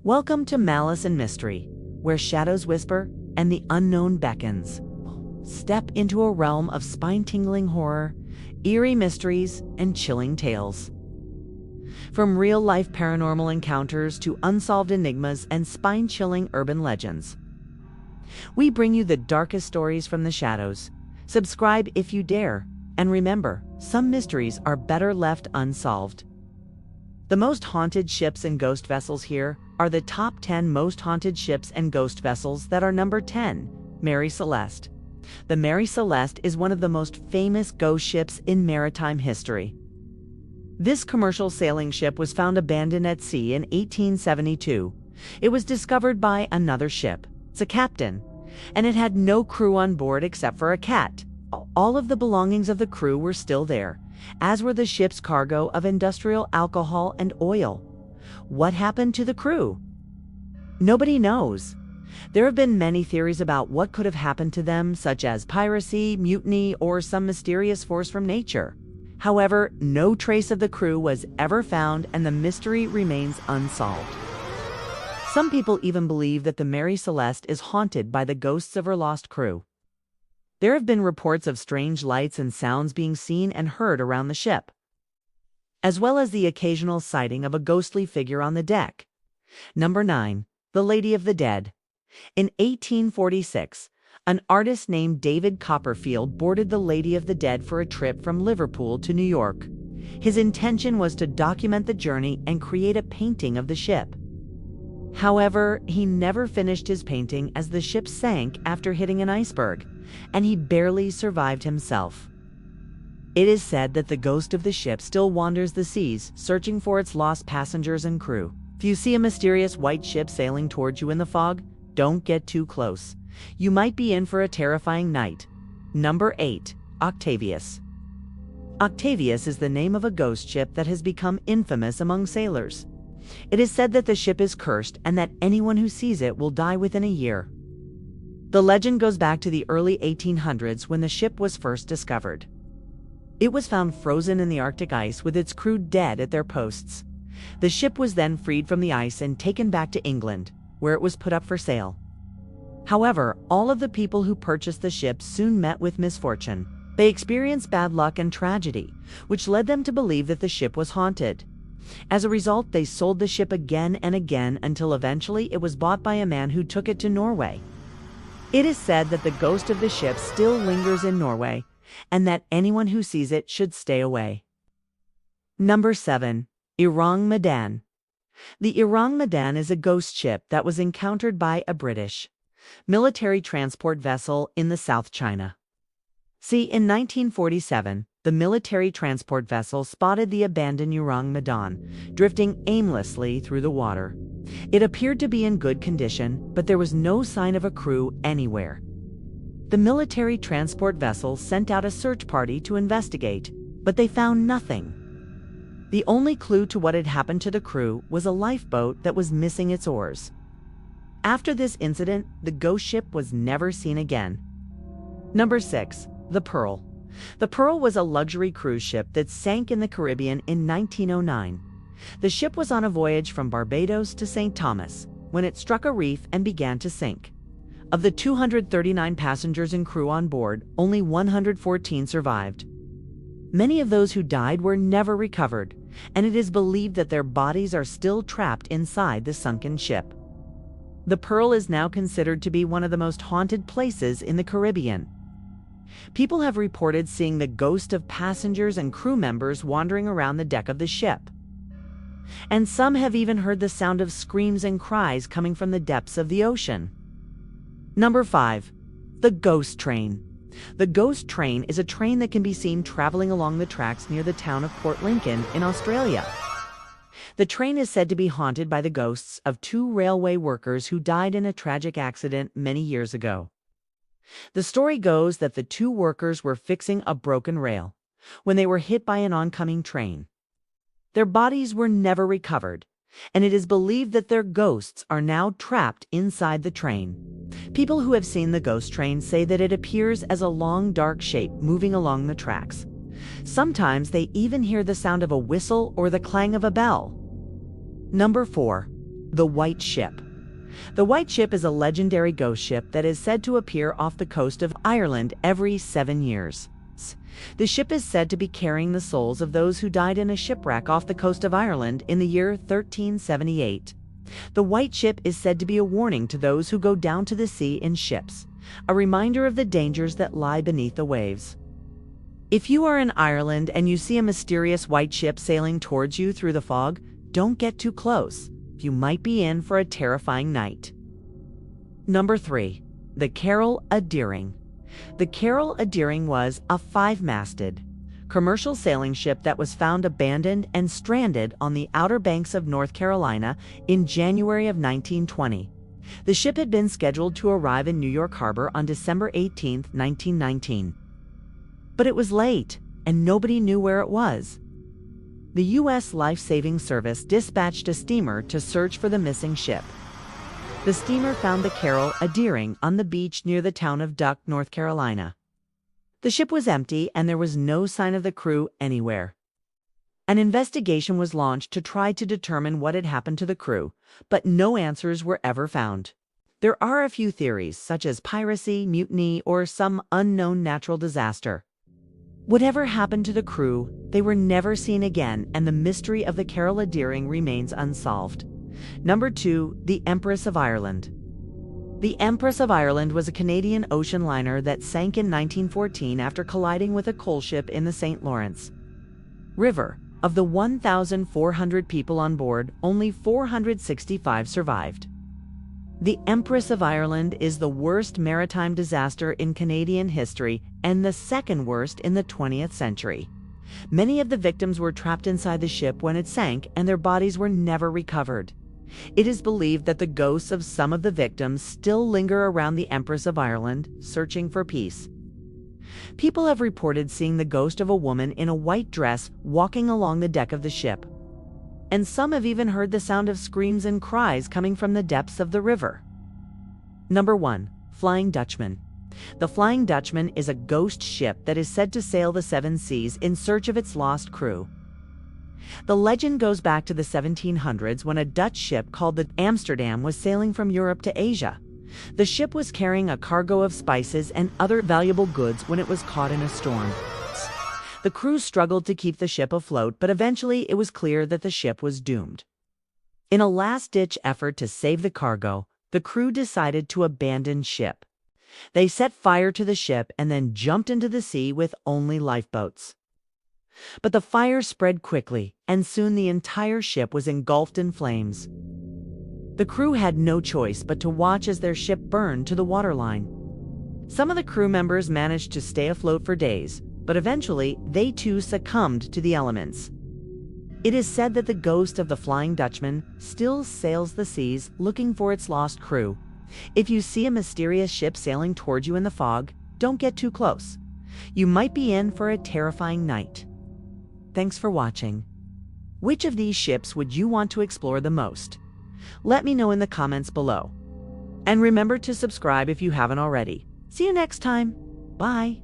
Welcome to Malice and Mystery, where shadows whisper and the unknown beckons. Step into a realm of spine-tingling horror, eerie mysteries, and chilling tales. From real-life paranormal encounters to unsolved enigmas and spine-chilling urban legends, we bring you the darkest stories from the shadows. Subscribe if you dare, and remember, some mysteries are better left unsolved. The most haunted ships and ghost vessels here are the top 10 most haunted ships and ghost vessels that are number 10, Mary Celeste. The Mary Celeste is one of the most famous ghost ships in maritime history. This commercial sailing ship was found abandoned at sea in 1872. It was discovered by another ship, its captain, and it had no crew on board except for a cat. All of the belongings of the crew were still there, as were the ship's cargo of industrial alcohol and oil. What happened to the crew? Nobody knows. There have been many theories about what could have happened to them, such as piracy, mutiny, or some mysterious force from nature. However, no trace of the crew was ever found, and the mystery remains unsolved. Some people even believe that the Mary Celeste is haunted by the ghosts of her lost crew. There have been reports of strange lights and sounds being seen and heard around the ship, as well as the occasional sighting of a ghostly figure on the deck. Number 9. The Lady of the Dead. In 1846, an artist named David Copperfield boarded the Lady of the Dead for a trip from Liverpool to New York. His intention was to document the journey and create a painting of the ship. However, he never finished his painting as the ship sank after hitting an iceberg, and he barely survived himself. It is said that the ghost of the ship still wanders the seas, searching for its lost passengers and crew. If you see a mysterious white ship sailing towards you in the fog, don't get too close. You might be in for a terrifying night. Number 8. Octavius. Octavius is the name of a ghost ship that has become infamous among sailors. It is said that the ship is cursed and that anyone who sees it will die within a year. The legend goes back to the early 1800s when the ship was first discovered. It was found frozen in the Arctic ice with its crew dead at their posts. The ship was then freed from the ice and taken back to England, where it was put up for sale. However, all of the people who purchased the ship soon met with misfortune. They experienced bad luck and tragedy, which led them to believe that the ship was haunted. As a result, they sold the ship again and again until eventually it was bought by a man who took it to Norway. It is said that the ghost of the ship still lingers in Norway, and that anyone who sees it should stay away. Number 7. Orang Medan. The Orang Medan is a ghost ship that was encountered by a British military transport vessel in the South China Sea. In 1947, the military transport vessel spotted the abandoned Orang Medan drifting aimlessly through the water. It appeared to be in good condition, but there was no sign of a crew anywhere. The military transport vessel sent out a search party to investigate, but they found nothing. The only clue to what had happened to the crew was a lifeboat that was missing its oars. After this incident, the ghost ship was never seen again. Number 6. The Pearl. The Pearl was a luxury cruise ship that sank in the Caribbean in 1909. The ship was on a voyage from Barbados to St. Thomas when it struck a reef and began to sink. Of the 239 passengers and crew on board, only 114 survived. Many of those who died were never recovered, and it is believed that their bodies are still trapped inside the sunken ship. The Pearl is now considered to be one of the most haunted places in the Caribbean. People have reported seeing the ghost of passengers and crew members wandering around the deck of the ship. And some have even heard the sound of screams and cries coming from the depths of the ocean. Number 5. The Ghost Train. The ghost train is a train that can be seen traveling along the tracks near the town of Port Lincoln in Australia. The train is said to be haunted by the ghosts of 2 railway workers who died in a tragic accident many years ago. The story goes that the 2 workers were fixing a broken rail when they were hit by an oncoming train. Their bodies were never recovered, and it is believed that their ghosts are now trapped inside the train. People who have seen the ghost train say that it appears as a long, dark shape moving along the tracks. Sometimes they even hear the sound of a whistle or the clang of a bell. Number 4. The White Ship. The White Ship is a legendary ghost ship that is said to appear off the coast of Ireland every 7 years. The ship is said to be carrying the souls of those who died in a shipwreck off the coast of Ireland in the year 1378. The White Ship is said to be a warning to those who go down to the sea in ships, a reminder of the dangers that lie beneath the waves. If you are in Ireland and you see a mysterious white ship sailing towards you through the fog, don't get too close. You might be in for a terrifying night. Number 3. The Carol a Deering. The Carol a Deering was a 5-masted commercial sailing ship that was found abandoned and stranded on the Outer Banks of North Carolina in January of 1920. The ship had been scheduled to arrive in New York Harbor on December 18, 1919. But it was late, and nobody knew where it was. The U.S. Life-Saving Service dispatched a steamer to search for the missing ship. The steamer found the Carol a Deering on the beach near the town of Duck, North Carolina. The ship was empty and there was no sign of the crew anywhere. An investigation was launched to try to determine what had happened to the crew, but no answers were ever found. There are a few theories, such as piracy, mutiny, or some unknown natural disaster. Whatever happened to the crew, they were never seen again, and the mystery of the Carol a Deering remains unsolved. Number 2. The Empress of Ireland. The Empress of Ireland was a Canadian ocean liner that sank in 1914 after colliding with a coal ship in the St. Lawrence River. Of the 1,400 people on board, only 465 survived. The Empress of Ireland is the worst maritime disaster in Canadian history and the second worst in the 20th century. Many of the victims were trapped inside the ship when it sank, and their bodies were never recovered. It is believed that the ghosts of some of the victims still linger around the Empress of Ireland, searching for peace. People have reported seeing the ghost of a woman in a white dress walking along the deck of the ship. And some have even heard the sound of screams and cries coming from the depths of the river. Number 1. Flying Dutchman. The Flying Dutchman is a ghost ship that is said to sail the 7 seas in search of its lost crew. The legend goes back to the 1700s when a Dutch ship called the Amsterdam was sailing from Europe to Asia. The ship was carrying a cargo of spices and other valuable goods when it was caught in a storm. The crew struggled to keep the ship afloat, but eventually it was clear that the ship was doomed. In a last-ditch effort to save the cargo, the crew decided to abandon ship. They set fire to the ship and then jumped into the sea with only lifeboats. But the fire spread quickly, and soon the entire ship was engulfed in flames. The crew had no choice but to watch as their ship burned to the waterline. Some of the crew members managed to stay afloat for days, but eventually they too succumbed to the elements. It is said that the ghost of the Flying Dutchman still sails the seas looking for its lost crew. If you see a mysterious ship sailing towards you in the fog, don't get too close. You might be in for a terrifying night. Thanks for watching. Which of these ships would you want to explore the most? Let me know in the comments below. And remember to subscribe if you haven't already. See you next time. Bye.